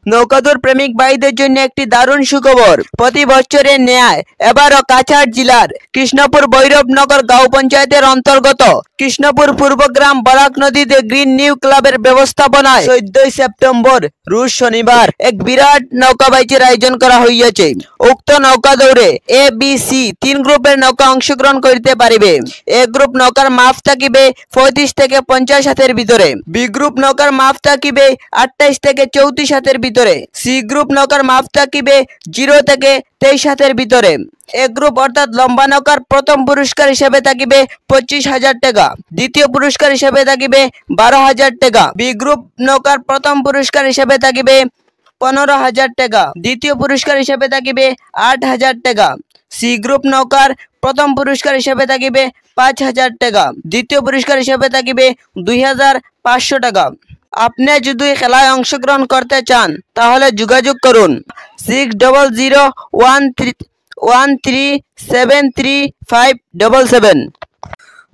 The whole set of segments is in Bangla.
নৌকাদুর প্রেমিক ভাইদের জন্য একটি দারুণ সুখবর। প্রতি বছরের ন্যায় এবারও কাছাড় জেলার কৃষ্ণপুর ভৈরবনগর গাঁও পঞ্চায়েতের অন্তর্গত কৃষ্ণপুর পূর্বগ্রাম বরাক নদীতে গ্রিন নিউ ক্লাবের ব্যবস্থাপনায় 14 সেপ্টেম্বর রোজ শনিবার এক বিরাট নৌকা বাইচের আয়োজন করা হইয়াছে। উক্ত নৌকা দৌড়ে এ বি সি 3 গ্রুপের নৌকা অংশগ্রহণ করতে পারিবে। এ গ্রুপ নৌকার মাপ থাকিবে 35 থেকে 50 হাতের ভিতরে। বি গ্রুপ নৌকার মাপ থাকিবে 28 থেকে 34 হাতের ভিতরে। সি গ্রুপ নৌকার মাপ থাকিবে 0 থেকে 23 হাতের ভিতরে। এ গ্রুপ অর্থাৎ লম্বা নৌকার প্রথম পুরস্কার হিসেবে থাকিবে 25,000 টাকা, দ্বিতীয় পুরস্কার হিসেবে থাকিবে 12,000 টাকা। বি গ্রুপ নৌকার প্রথম পুরস্কার হিসেবে থাকিবে 15,000 টাকা, দ্বিতীয় পুরস্কার হিসেবে থাকিবে 8,000 টাকা। সি গ্রুপ নৌকার প্রথম পুরস্কার হিসেবে থাকিবে 5,000 টাকা, দ্বিতীয় পুরস্কার হিসেবে থাকিবে 2,500 টাকা। আপনি যদি খেলায় অংশগ্রহণ করতে চান তাহলে যোগাযোগ করুন 600013735777।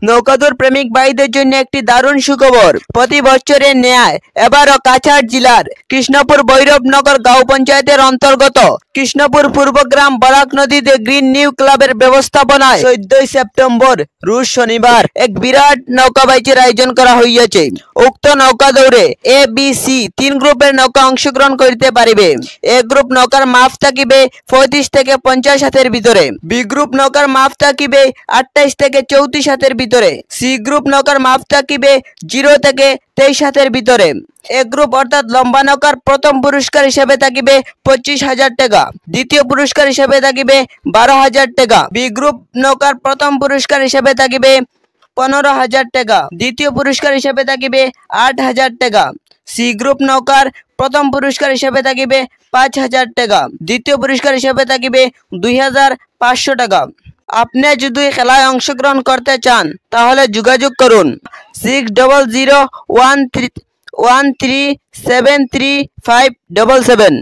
নৌকাদুর প্রেমিক ভাইদের জন্য একটি দারুণ সুখবর। প্রতি বছরের ন্যায় এবারও কাছাড় জেলার কৃষ্ণপুর ভৈরবনগর গাঁও পঞ্চায়েতের অন্তর্গত কৃষ্ণপুর পূর্বগ্রাম বরাক নদীতে গ্রিন নিউ ক্লাবের ব্যবস্থাপনায় 14 সেপ্টেম্বর রোজ শনিবার এক বিরাট নৌকা বাইচের আয়োজন করা হইয়াছে। উক্ত নৌকা দৌড়ে এ বি সি 3 গ্রুপের নৌকা অংশগ্রহণ করতে পারিবে। এ গ্রুপ নৌকার মাপ থাকিবে 35 থেকে 50 হাতের ভিতরে। বি গ্রুপ নৌকার মাপ থাকিবে 28 থেকে 34 হাতের ভিতরে। সি গ্রুপ নৌকার মাপ থাকিবে 0 থেকে 23 হাতের ভিতরে। এ গ্রুপ অর্থাৎ লম্বা নৌকার প্রথম পুরস্কার হিসেবে থাকিবে 25,000 টাকা, দ্বিতীয় পুরস্কার হিসেবে থাকিবে 12,000 টাকা। বি গ্রুপ নৌকার প্রথম পুরস্কার হিসেবে থাকিবে 15,000 টাকা, দ্বিতীয় পুরস্কার হিসেবে থাকিবে 8,000 টাকা। সি গ্রুপ নৌকার প্রথম পুরস্কার হিসেবে থাকিবে 5,000 টাকা, দ্বিতীয় পুরস্কার হিসেবে থাকিবে 2,500 টাকা। আপনি যদি খেলায় অংশগ্রহণ করতে চান তাহলে যোগাযোগ করুন 600013735777।